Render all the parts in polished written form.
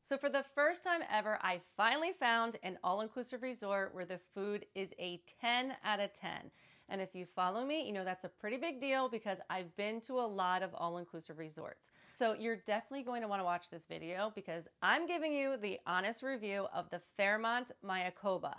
So for the first time ever, I finally found an all-inclusive resort where the food is a 10 out of 10. And if you follow me, you know that's a pretty big deal because I've been to a lot of all-inclusive resorts. So you're definitely going to want to watch this video because I'm giving you the honest review of the Fairmont Mayakoba,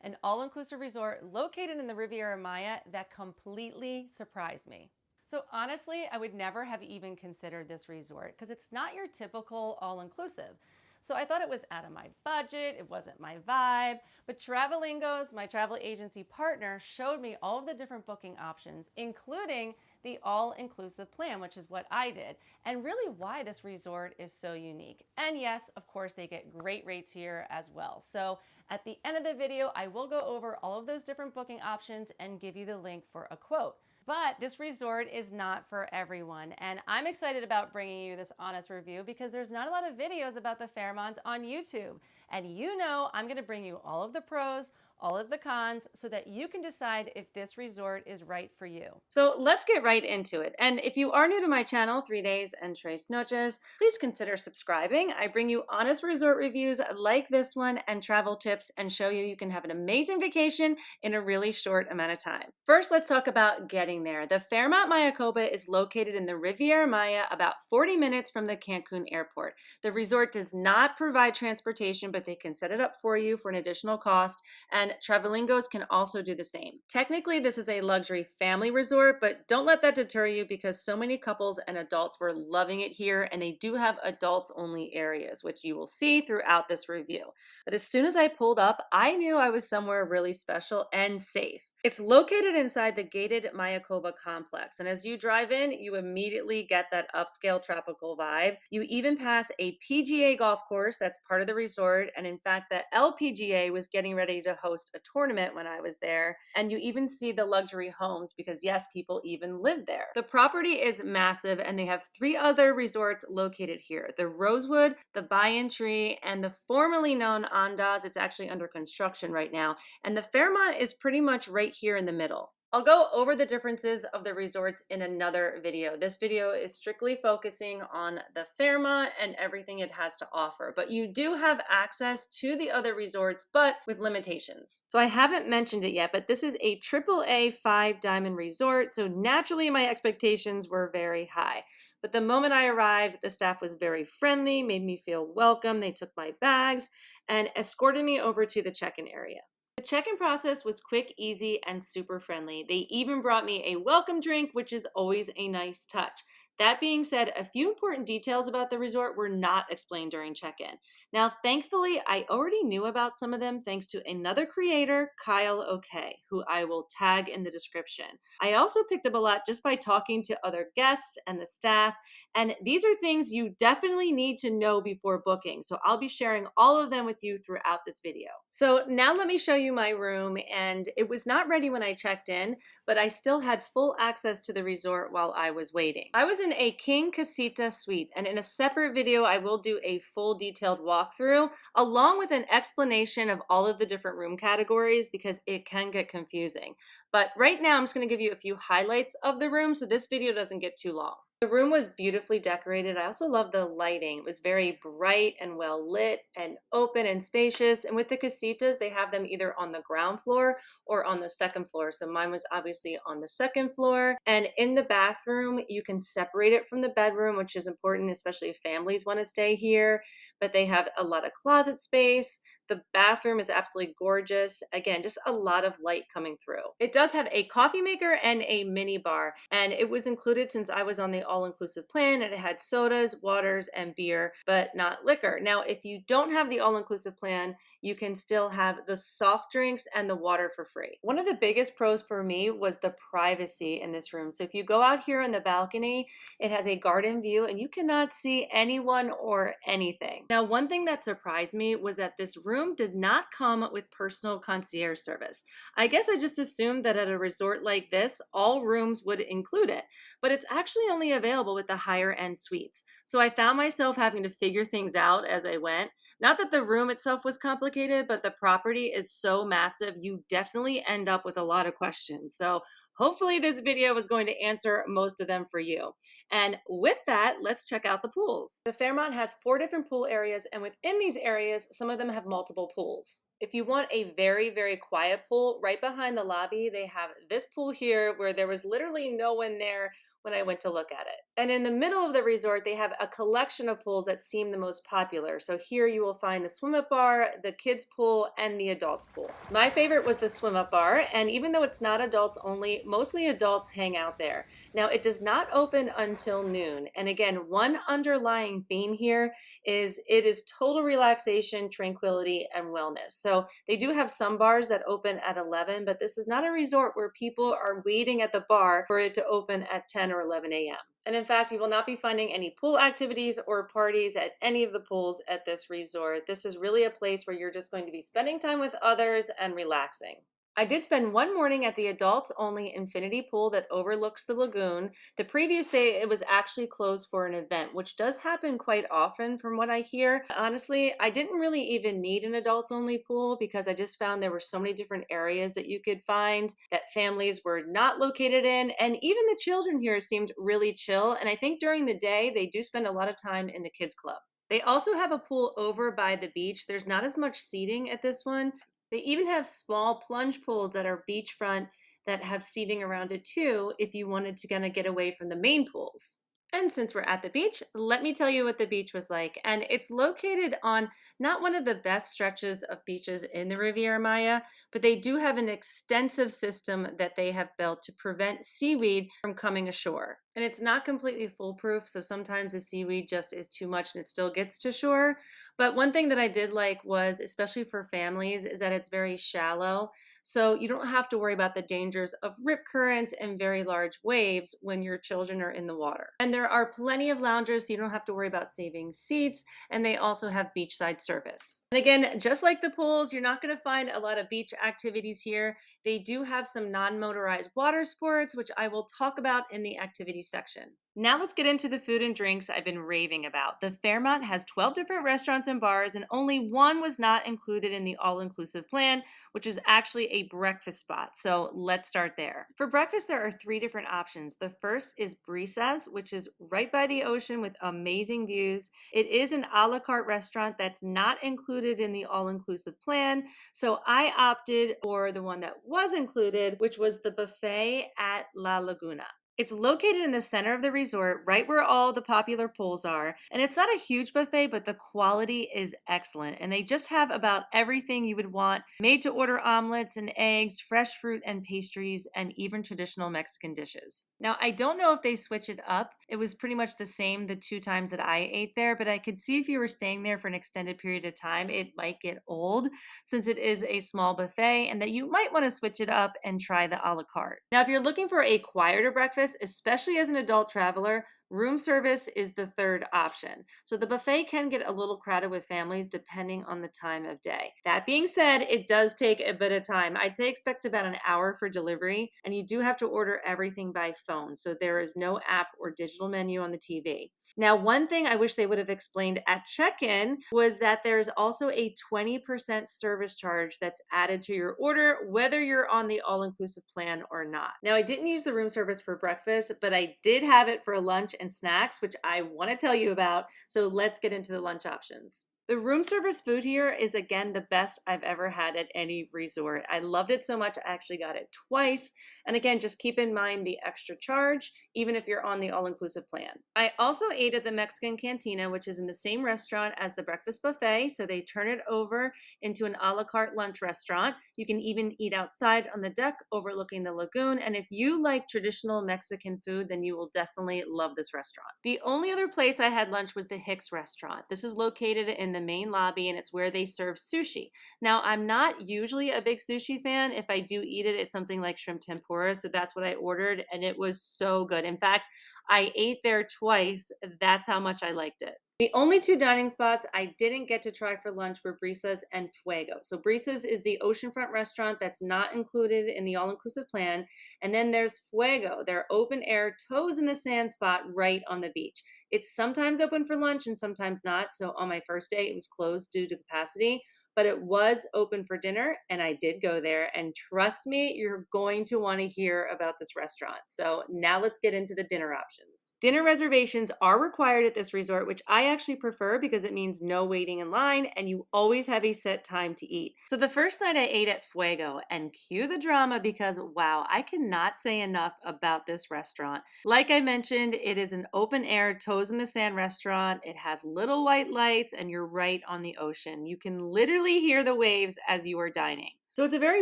an all-inclusive resort located in the Riviera Maya that completely surprised me. So honestly, I would never have even considered this resort because it's not your typical all-inclusive. So I thought it was out of my budget, it wasn't my vibe, but Travelingos, my travel agency partner, showed me all of the different booking options, including the all-inclusive plan, which is what I did, and really why this resort is so unique. And yes, of course, they get great rates here as well. So at the end of the video, I will go over all of those different booking options and give you the link for a quote. But this resort is not for everyone, and I'm excited about bringing you this honest review because there's not a lot of videos about the Fairmont on YouTube. And you know I'm going to bring you all of the pros, all of the cons, so that you can decide if this resort is right for you. So let's get right into it. And if you are new to my channel, 3 Days and Tres Noches, please consider subscribing. I bring you honest resort reviews like this one and travel tips and show you can have an amazing vacation in a really short amount of time. First, let's talk about getting there. The Fairmont Mayakoba is located in the Riviera Maya, about 40 minutes from the Cancun airport. The resort does not provide transportation, but they can set it up for you for an additional cost, and Travelingos can also do the same. Technically, this is a luxury family resort, but don't let that deter you because so many couples and adults were loving it here, and they do have adults-only areas, which you will see throughout this review. But as soon as I pulled up, I knew I was somewhere really special and safe. It's located inside the gated Mayakoba complex, and as you drive in, you immediately get that upscale tropical vibe. You even pass a PGA golf course that's part of the resort, and in fact, the LPGA was getting ready to host a tournament when I was there, and you even see the luxury homes because yes, people even live there. The property is massive, and they have 3 other resorts located here: the Rosewood, the Banyan Tree, and the formerly known Andaz. It's actually under construction right now, and the Fairmont is pretty much right here in the middle. I'll go over the differences of the resorts in another video. This video is strictly focusing on the Fairmont and everything it has to offer, but you do have access to the other resorts, but with limitations. So I haven't mentioned it yet, but this is a AAA 5-diamond resort, so naturally my expectations were very high. But the moment I arrived, the staff was very friendly, made me feel welcome. They took my bags and escorted me over to the check-in area. The check-in process was quick, easy, and super friendly. They even brought me a welcome drink, which is always a nice touch. That being said, a few important details about the resort were not explained during check-in. Now, thankfully, I already knew about some of them thanks to another creator, Kyle OK, who I will tag in the description. I also picked up a lot just by talking to other guests and the staff, and these are things you definitely need to know before booking. So I'll be sharing all of them with you throughout this video. So now let me show you my room, and it was not ready when I checked in, but I still had full access to the resort while I was waiting. I was in a King Casita suite, and in a separate video, I will do a full detailed walkthrough along with an explanation of all of the different room categories because it can get confusing. But right now, I'm just going to give you a few highlights of the room so this video doesn't get too long. The room was beautifully decorated. I also love the lighting. It was very bright and well lit and open and spacious. And with the casitas, they have them either on the ground floor or on the second floor. So mine was obviously on the second floor. And in the bathroom, you can separate it from the bedroom, which is important, especially if families want to stay here. But they have a lot of closet space. The bathroom is absolutely gorgeous. Again, just a lot of light coming through. It does have a coffee maker and a mini bar, and it was included since I was on the all-inclusive plan, and it had sodas, waters, and beer, but not liquor. Now, if you don't have the all-inclusive plan, you can still have the soft drinks and the water for free. One of the biggest pros for me was the privacy in this room. So if you go out here on the balcony, it has a garden view, and you cannot see anyone or anything. Now, one thing that surprised me was that this room did not come with personal concierge service. I guess I just assumed that at a resort like this, all rooms would include it, but it's actually only available with the higher end suites. So I found myself having to figure things out as I went. Not that the room itself was complicated, but the property is so massive, you definitely end up with a lot of questions. So Hopefully this video was going to answer most of them for you. And with that, let's check out the pools. The Fairmont has 4 different pool areas, and within these areas, some of them have multiple pools. If you want a very, very quiet pool, right behind the lobby, they have this pool here where there was literally no one there when I went to look at it. And in the middle of the resort, they have a collection of pools that seem the most popular. So here you will find the swim-up bar, the kids pool, and the adults pool. My favorite was the swim-up bar, and even though it's not adults only, mostly adults hang out there. Now, it does not open until noon. And again, one underlying theme here is it is total relaxation, tranquility, and wellness. So they do have some bars that open at 11, but this is not a resort where people are waiting at the bar for it to open at 10 or 11 a.m. And in fact, you will not be finding any pool activities or parties at any of the pools at this resort. This is really a place where you're just going to be spending time with others and relaxing. I did spend one morning at the adults only infinity pool that overlooks the lagoon. The previous day, it was actually closed for an event, which does happen quite often from what I hear. Honestly, I didn't really even need an adults only pool because I just found there were so many different areas that you could find that families were not located in. And even the children here seemed really chill. And I think during the day, they do spend a lot of time in the kids club. They also have a pool over by the beach. There's not as much seating at this one. They even have small plunge pools that are beachfront that have seating around it too if you wanted to kind of get away from the main pools. And since we're at the beach, let me tell you what the beach was like. And it's located on not one of the best stretches of beaches in the Riviera Maya, but they do have an extensive system that they have built to prevent seaweed from coming ashore. And it's not completely foolproof, so sometimes the seaweed just is too much and it still gets to shore. But one thing that I did like was, especially for families, is that it's very shallow. So you don't have to worry about the dangers of rip currents and very large waves when your children are in the water. And there are plenty of loungers, so you don't have to worry about saving seats. And they also have beachside service. And again, just like the pools, you're not going to find a lot of beach activities here. They do have some non-motorized water sports, which I will talk about in the activities section. Now let's get into the food and drinks I've been raving about. The Fairmont has 12 different restaurants and bars, and only one was not included in the all-inclusive plan, which is actually a breakfast spot. So let's start there. For breakfast, there are 3 different options. The first is Brisas, which is right by the ocean with amazing views. It is an a la carte restaurant that's not included in the all-inclusive plan. So I opted for the one that was included, which was the buffet at La Laguna. It's located in the center of the resort, right where all the popular pools are. And it's not a huge buffet, but the quality is excellent. And they just have about everything you would want: made to order omelets and eggs, fresh fruit and pastries, and even traditional Mexican dishes. Now, I don't know if they switch it up. It was pretty much the same the 2 times that I ate there, but I could see if you were staying there for an extended period of time, it might get old since it is a small buffet, and that you might want to switch it up and try the a la carte. Now, if you're looking for a quieter breakfast, especially as an adult traveler, room service is the third option. So the buffet can get a little crowded with families depending on the time of day. That being said, it does take a bit of time. I'd say expect about an hour for delivery, and you do have to order everything by phone. So there is no app or digital menu on the TV. Now, one thing I wish they would have explained at check-in was that there's also a 20% service charge that's added to your order, whether you're on the all-inclusive plan or not. Now, I didn't use the room service for breakfast, but I did have it for lunch and snacks, which I want to tell you about. So let's get into the lunch options. The room service food here is, again, the best I've ever had at any resort. I loved it so much, I actually got it twice. And again, just keep in mind the extra charge, even if you're on the all-inclusive plan. I also ate at the Mexican Cantina, which is in the same restaurant as the breakfast buffet. So they turn it over into an a la carte lunch restaurant. You can even eat outside on the deck overlooking the lagoon. And if you like traditional Mexican food, then you will definitely love this restaurant. The only other place I had lunch was the Hicks restaurant. This is located in the main lobby, and it's where they serve sushi. Now, I'm not usually a big sushi fan. If I do eat it, it's something like shrimp tempura. So that's what I ordered, and it was so good. In fact, I ate there twice. That's how much I liked it. The only 2 dining spots I didn't get to try for lunch were Brisas and Fuego. So Brisas is the oceanfront restaurant that's not included in the all-inclusive plan. And then there's Fuego, their open air toes in the sand spot right on the beach. It's sometimes open for lunch and sometimes not. So on my first day, it was closed due to capacity, but it was open for dinner and I did go there. And trust me, you're going to want to hear about this restaurant. So now let's get into the dinner options. Dinner reservations are required at this resort, which I actually prefer because it means no waiting in line and you always have a set time to eat. So the first night I ate at Fuego, and cue the drama because wow, I cannot say enough about this restaurant. Like I mentioned, it is an open air, toes in the sand restaurant. It has little white lights and you're right on the ocean. You can literally hear the waves as you are dining. So it's a very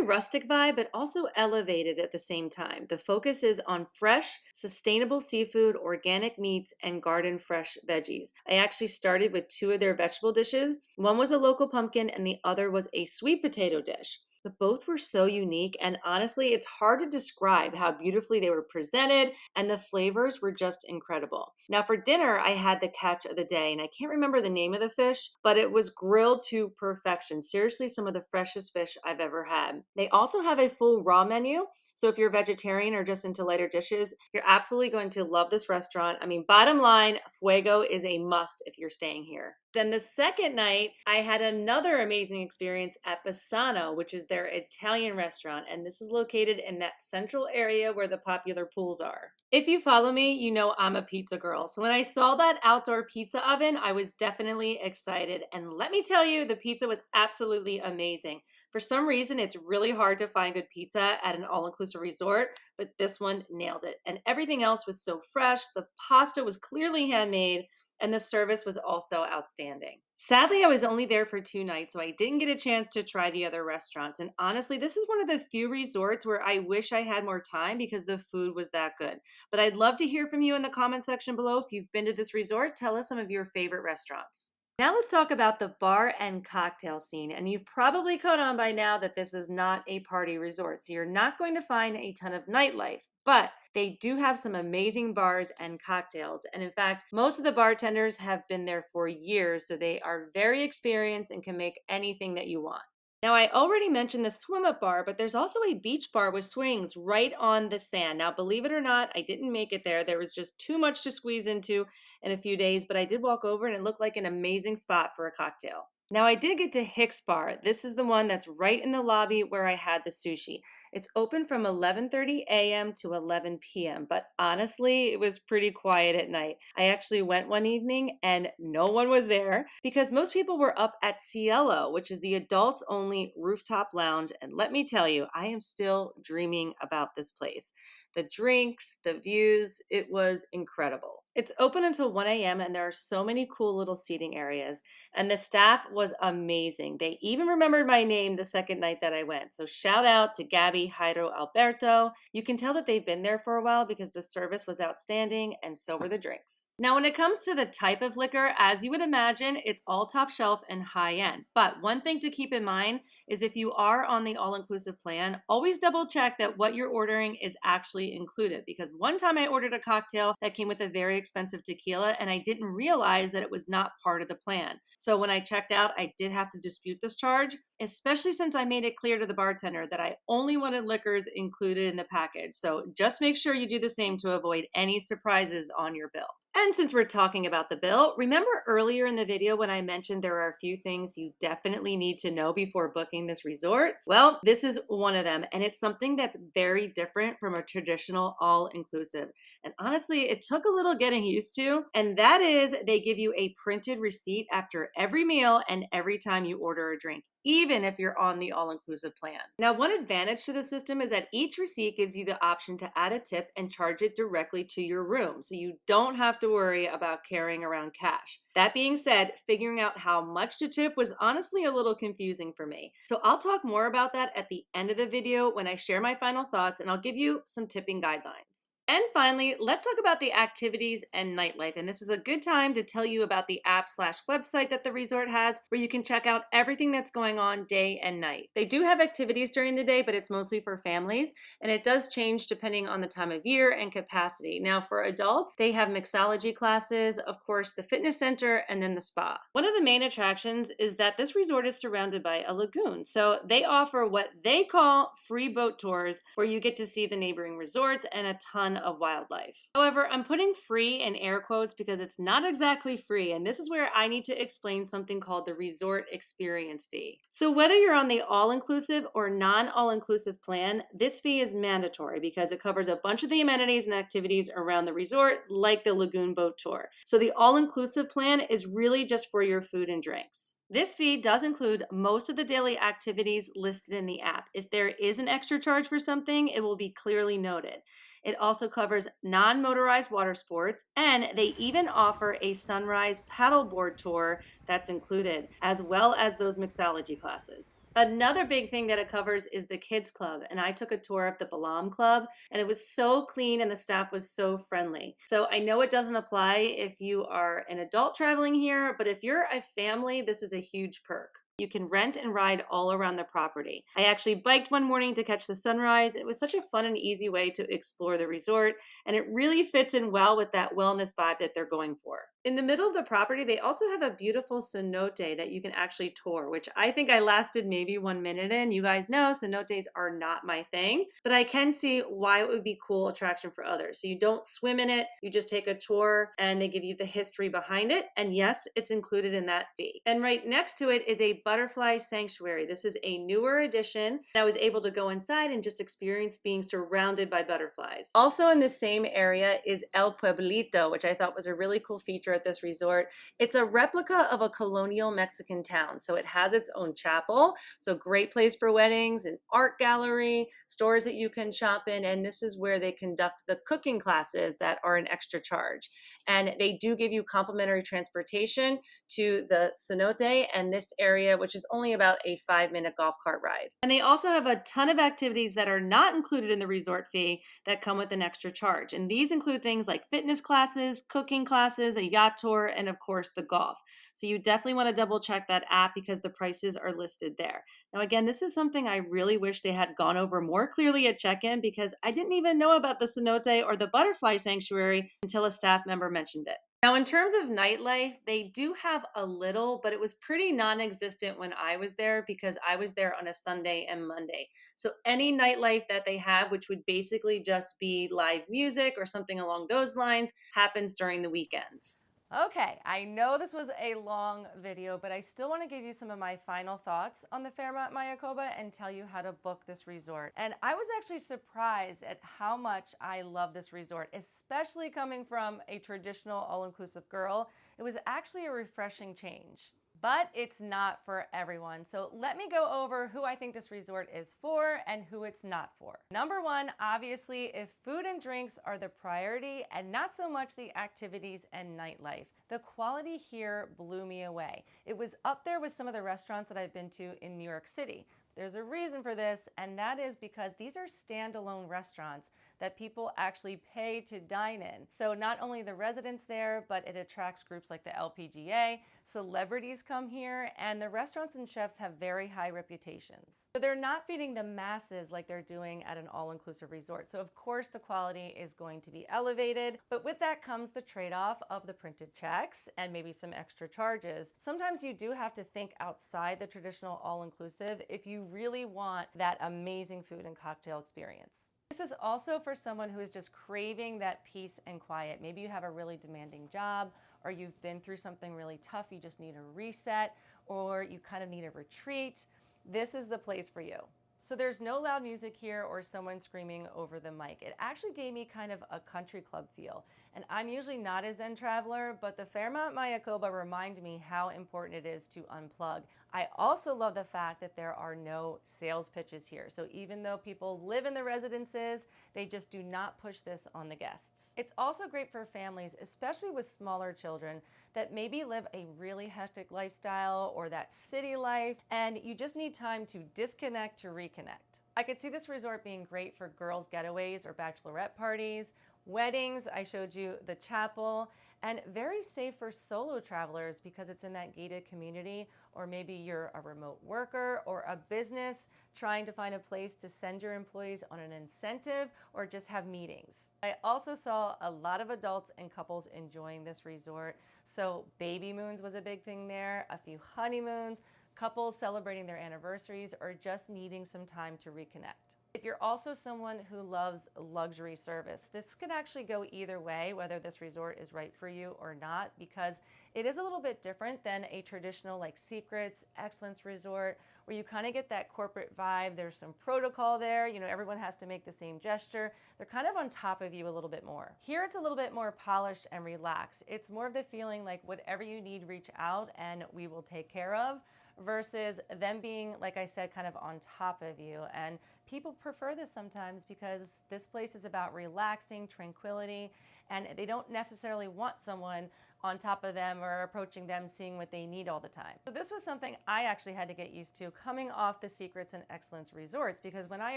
rustic vibe, but also elevated at the same time. The focus is on fresh, sustainable seafood, organic meats, and garden fresh veggies. I actually started with two of their vegetable dishes. One was a local pumpkin, and the other was a sweet potato dish. But both were so unique, and honestly, it's hard to describe how beautifully they were presented, and the flavors were just incredible. Now, for dinner, I had the catch of the day, and I can't remember the name of the fish, but it was grilled to perfection. Seriously, some of the freshest fish I've ever had. They also have a full raw menu, so if you're vegetarian or just into lighter dishes, you're absolutely going to love this restaurant. I mean, bottom line, Fuego is a must if you're staying here. Then the second night, I had another amazing experience at Bassano, which is their Italian restaurant, and this is located in that central area where the popular pools are. If you follow me, you know I'm a pizza girl. So when I saw that outdoor pizza oven, I was definitely excited. And let me tell you, the pizza was absolutely amazing. For some reason, it's really hard to find good pizza at an all-inclusive resort, but this one nailed it. And everything else was so fresh. The pasta was clearly handmade, and the service was also outstanding. Sadly, I was only there for 2 nights, so I didn't get a chance to try the other restaurants. And honestly, this is one of the few resorts where I wish I had more time because the food was that good. But I'd love to hear from you in the comment section below. If you've been to this resort, tell us some of your favorite restaurants. Now let's talk about the bar and cocktail scene. And you've probably caught on by now that this is not a party resort, so you're not going to find a ton of nightlife. But they do have some amazing bars and cocktails. And in fact, most of the bartenders have been there for years, so they are very experienced and can make anything that you want. Now, I already mentioned the swim up bar, but there's also a beach bar with swings right on the sand. Now, believe it or not, I didn't make it there. There was just too much to squeeze into in a few days, but I did walk over and it looked like an amazing spot for a cocktail. Now, I did get to Hicks Bar. This is the one that's right in the lobby where I had the sushi. It's open from 11:30 a.m. to 11 p.m., but honestly, it was pretty quiet at night. I actually went one evening and no one was there because most people were up at Cielo, which is the adults only rooftop lounge. And let me tell you, I am still dreaming about this place. The drinks, the views, it was incredible. It's open until 1 a.m. and there are so many cool little seating areas. And the staff was amazing. They even remembered my name the second night that I went. So shout out to Gabby, Jairo, Alberto. You can tell that they've been there for a while because the service was outstanding and so were the drinks. Now, when it comes to the type of liquor, as you would imagine, it's all top shelf and high end. But one thing to keep in mind is if you are on the all-inclusive plan, always double check that what you're ordering is actually included. Because one time I ordered a cocktail that came with a very expensive tequila and I didn't realize that it was not part of the plan. So when I checked out, I did have to dispute this charge, especially since I made it clear to the bartender that I only wanted liquors included in the package. So just make sure you do the same to avoid any surprises on your bill. And since we're talking about the bill, remember earlier in the video when I mentioned there are a few things you definitely need to know before booking this resort? Well, this is one of them, and it's something that's very different from a traditional all-inclusive. And honestly, it took a little getting used to, and that is they give you a printed receipt after every meal and every time you order a drink, even if you're on the all-inclusive plan. Now, one advantage to the system is that each receipt gives you the option to add a tip and charge it directly to your room, so you don't have to worry about carrying around cash. That being said, figuring out how much to tip was honestly a little confusing for me. So I'll talk more about that at the end of the video when I share my final thoughts, and I'll give you some tipping guidelines. And finally, let's talk about the activities and nightlife. And this is a good time to tell you about the app/website that the resort has where you can check out everything that's going on day and night. They do have activities during the day, but it's mostly for families, and it does change depending on the time of year and capacity. Now, for adults, they have mixology classes, of course, the fitness center, and then the spa. One of the main attractions is that this resort is surrounded by a lagoon. So they offer what they call free boat tours where you get to see the neighboring resorts and a ton ton of wildlife. However, I'm putting free in air quotes because it's not exactly free, and this is where I need to explain something called the resort experience fee. So whether you're on the all-inclusive or non-all-inclusive plan, this fee is mandatory because it covers a bunch of the amenities and activities around the resort, like the lagoon boat tour. So the all-inclusive plan is really just for your food and drinks. This fee does include most of the daily activities listed in the app. If there is an extra charge for something, it will be clearly noted. It also covers non-motorized water sports, and they even offer a sunrise paddleboard tour that's included, as well as those mixology classes. Another big thing that it covers is the kids club, and I took a tour of the Balam Club, and it was so clean and the staff was so friendly. So I know it doesn't apply if you are an adult traveling here, but if you're a family, this is a huge perk. You can rent and ride all around the property. I actually biked one morning to catch the sunrise. It was such a fun and easy way to explore the resort, and it really fits in well with that wellness vibe that they're going for. In the middle of the property, they also have a beautiful cenote that you can actually tour, which I think I lasted maybe 1 minute in. You guys know cenotes are not my thing, but I can see why it would be a cool attraction for others. So you don't swim in it, you just take a tour and they give you the history behind it. And yes, it's included in that fee. And right next to it is a butterfly sanctuary. This is a newer addition. I was able to go inside and just experience being surrounded by butterflies. Also in the same area is El Pueblito, which I thought was a really cool feature at this resort. It's a replica of a colonial Mexican town. So it has its own chapel. So great place for weddings, an art gallery, stores that you can shop in. And this is where they conduct the cooking classes that are an extra charge. And they do give you complimentary transportation to the cenote and this area, which is only about a 5-minute golf cart ride. And they also have a ton of activities that are not included in the resort fee that come with an extra charge. And these include things like fitness classes, cooking classes, a yacht tour, and of course the golf. So you definitely want to double check that app because the prices are listed there. Now again, this is something I really wish they had gone over more clearly at check-in because I didn't even know about the cenote or the butterfly sanctuary until a staff member mentioned it. Now, in terms of nightlife, they do have a little, but it was pretty non-existent when I was there because I was there on a Sunday and Monday. So any nightlife that they have, which would basically just be live music or something along those lines, happens during the weekends. Okay, I know this was a long video, but I still want to give you some of my final thoughts on the Fairmont Mayakoba and tell you how to book this resort. And I was actually surprised at how much I love this resort, especially coming from a traditional all-inclusive girl. It was actually a refreshing change. But it's not for everyone. So let me go over who I think this resort is for and who it's not for. Number one, obviously, if food and drinks are the priority and not so much the activities and nightlife. The quality here blew me away. It was up there with some of the restaurants that I've been to in New York City. There's a reason for this, and that is because these are standalone restaurants that people actually pay to dine in. So not only the residents there, but it attracts groups like the LPGA, celebrities come here, and the restaurants and chefs have very high reputations. So they're not feeding the masses like they're doing at an all-inclusive resort. So of course the quality is going to be elevated, but with that comes the trade-off of the printed checks and maybe some extra charges. Sometimes you do have to think outside the traditional all-inclusive if you really want that amazing food and cocktail experience. This is also for someone who is just craving that peace and quiet. Maybe you have a really demanding job, or you've been through something really tough, you just need a reset, or you kind of need a retreat. This is the place for you. So there's no loud music here or someone screaming over the mic. It actually gave me kind of a country club feel. And I'm usually not a Zen traveler, but the Fairmont Mayakoba reminded me how important it is to unplug. I also love the fact that there are no sales pitches here. So even though people live in the residences, they just do not push this on the guests. It's also great for families, especially with smaller children that maybe live a really hectic lifestyle or that city life, and you just need time to disconnect to reconnect. I could see this resort being great for girls' getaways or bachelorette parties, weddings. I showed you the chapel, and very safe for solo travelers because it's in that gated community, or maybe you're a remote worker or a business trying to find a place to send your employees on an incentive or just have meetings. I also saw a lot of adults and couples enjoying this resort. So baby moons was a big thing there, a few honeymoons, couples celebrating their anniversaries, or just needing some time to reconnect. If you're also someone who loves luxury service, this could actually go either way, whether this resort is right for you or not, because it is a little bit different than a traditional like Secrets, Excellence Resort, where you kind of get that corporate vibe. There's some protocol there. You know, everyone has to make the same gesture. They're kind of on top of you a little bit more. Here, it's a little bit more polished and relaxed. It's more of the feeling like whatever you need, reach out and we will take care of, versus them being, like I said, kind of on top of you. And people prefer this sometimes because this place is about relaxing, tranquility, and they don't necessarily want someone on top of them or approaching them, seeing what they need all the time. So this was something I actually had to get used to coming off the Secrets and Excellence resorts, because when I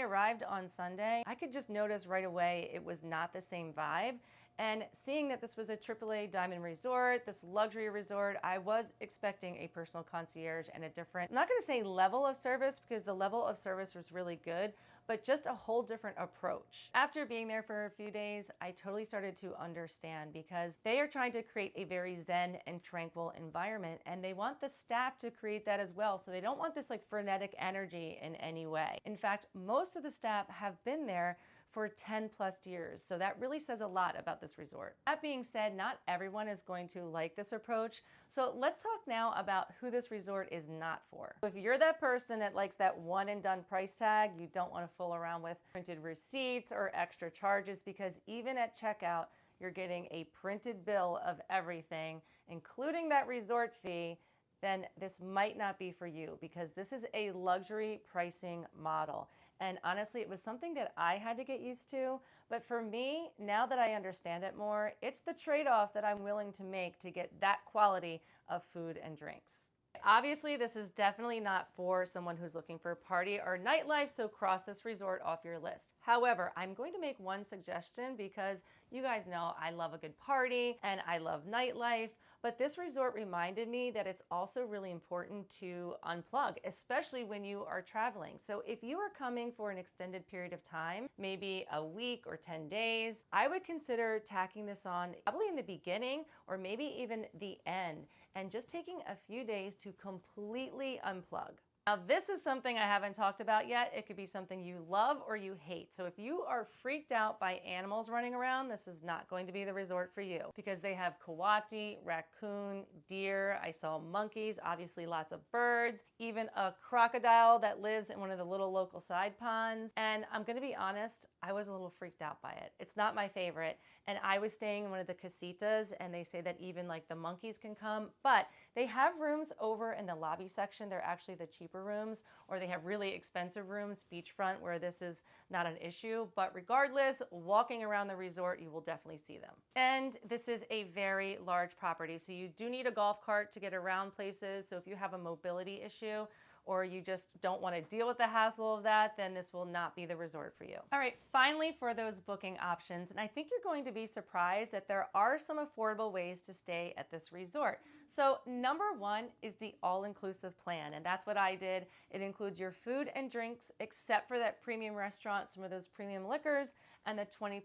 arrived on Sunday, I could just notice right away it was not the same vibe. And seeing that this was a AAA Diamond Resort, this luxury resort, I was expecting a personal concierge and a different, I'm not gonna say level of service, because the level of service was really good, but just a whole different approach. After being there for a few days, I totally started to understand, because they are trying to create a very zen and tranquil environment, and they want the staff to create that as well. So they don't want this like frenetic energy in any way. In fact, most of the staff have been there for 10 plus years. So that really says a lot about this resort. That being said, not everyone is going to like this approach. So let's talk now about who this resort is not for. If you're that person that likes that one and done price tag, you don't want to fool around with printed receipts or extra charges, because even at checkout, you're getting a printed bill of everything, including that resort fee, then this might not be for you, because this is a luxury pricing model. And honestly, it was something that I had to get used to. But for me, now that I understand it more, it's the trade-off that I'm willing to make to get that quality of food and drinks. Obviously, this is definitely not for someone who's looking for a party or nightlife, so cross this resort off your list. However, I'm going to make one suggestion, because you guys know I love a good party and I love nightlife, but this resort reminded me that it's also really important to unplug, especially when you are traveling. So if you are coming for an extended period of time, maybe a week or 10 days, I would consider tacking this on probably in the beginning or maybe even the end, and just taking a few days to completely unplug. Now, this is something I haven't talked about yet. It could be something you love or you hate. So if you are freaked out by animals running around, this is not going to be the resort for you, because they have coati, raccoon, deer. I saw monkeys, obviously lots of birds, even a crocodile that lives in one of the little local side ponds. And I'm going to be honest, I was a little freaked out by it. It's not my favorite. And I was staying in one of the casitas, and they say that even like the monkeys can come, but they have rooms over in the lobby section. They're actually the cheaper rooms, or they have really expensive rooms beachfront where this is not an issue. But regardless, walking around the resort, you will definitely see them. And this is a very large property, so you do need a golf cart to get around places. So if you have a mobility issue, or you just don't want to deal with the hassle of that, then this will not be the resort for you. All right, finally, for those booking options, and I think you're going to be surprised that there are some affordable ways to stay at this resort. So number one is the all-inclusive plan, and that's what I did. It includes your food and drinks, except for that premium restaurant, some of those premium liquors, and the 20%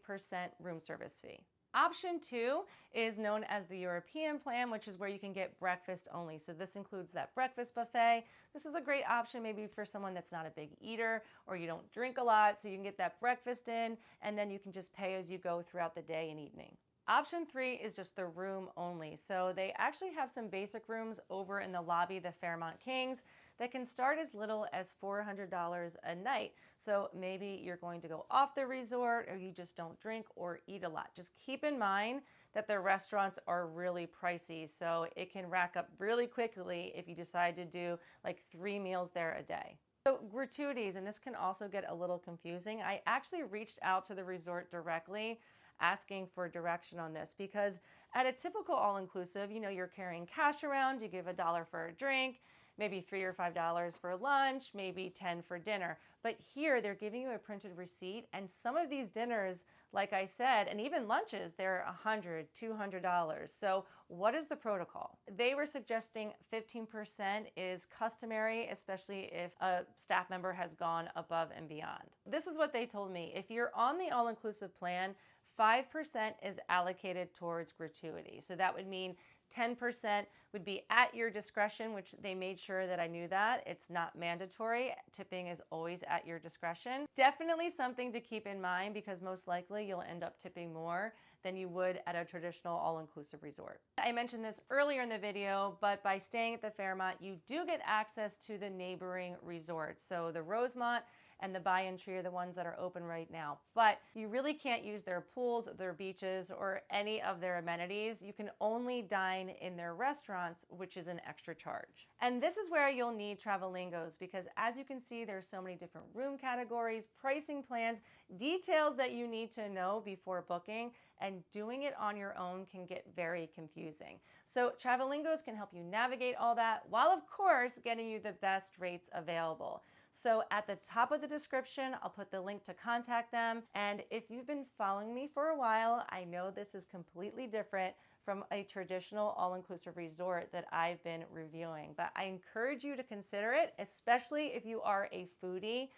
room service fee. Option two is known as the European plan, which is where you can get breakfast only. So this includes that breakfast buffet. This is a great option maybe for someone that's not a big eater, or you don't drink a lot, so you can get that breakfast in, and then you can just pay as you go throughout the day and evening. Option three is just the room only. So they actually have some basic rooms over in the lobby, the Fairmont Kings, that can start as little as $400 a night. So maybe you're going to go off the resort, or you just don't drink or eat a lot. Just keep in mind that the restaurants are really pricey, so it can rack up really quickly if you decide to do like 3 meals there a day. So gratuities, and this can also get a little confusing. I actually reached out to the resort directly asking for direction on this, because at a typical all-inclusive, you know, you're carrying cash around, you give $1 for a drink, maybe $3 or $5 for lunch, maybe 10 for dinner. But here they're giving you a printed receipt, and some of these dinners, like I said, and even lunches, they're $100, $200. So what is the protocol? They were suggesting 15% is customary, especially if a staff member has gone above and beyond. This is what they told me. If you're on the all-inclusive plan, 5% is allocated towards gratuity. So that would mean 10% would be at your discretion, which they made sure that I knew that. It's not mandatory. Tipping is always at your discretion. Definitely something to keep in mind because most likely you'll end up tipping more than you would at a traditional all-inclusive resort. I mentioned this earlier in the video, but by staying at the Fairmont, you do get access to the neighboring resorts. So the Rosemont and the Buy-in Tree are the ones that are open right now. But you really can't use their pools, their beaches, or any of their amenities. You can only dine in their restaurants, which is an extra charge. And this is where you'll need Travelingos because as you can see, there's so many different room categories, pricing plans, details that you need to know before booking, and doing it on your own can get very confusing. So Travelingos can help you navigate all that while of course getting you the best rates available. So at the top of the description, I'll put the link to contact them. And if you've been following me for a while, I know this is completely different from a traditional all-inclusive resort that I've been reviewing. But I encourage you to consider it, especially if you are a foodie.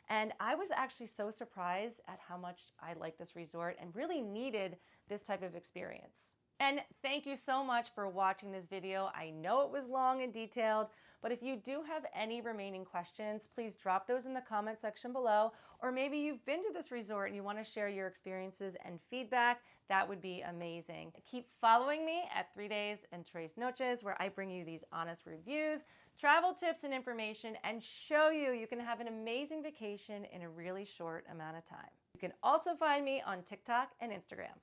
And I was actually so surprised at how much I like this resort and really needed this type of experience. And thank you so much for watching this video. I know it was long and detailed, but if you do have any remaining questions, please drop those in the comment section below. Or maybe you've been to this resort and you want to share your experiences and feedback. That would be amazing. Keep following me at 3 Days and Tres Noches, where I bring you these honest reviews, travel tips and information, and show you can have an amazing vacation in a really short amount of time. You can also find me on TikTok and Instagram.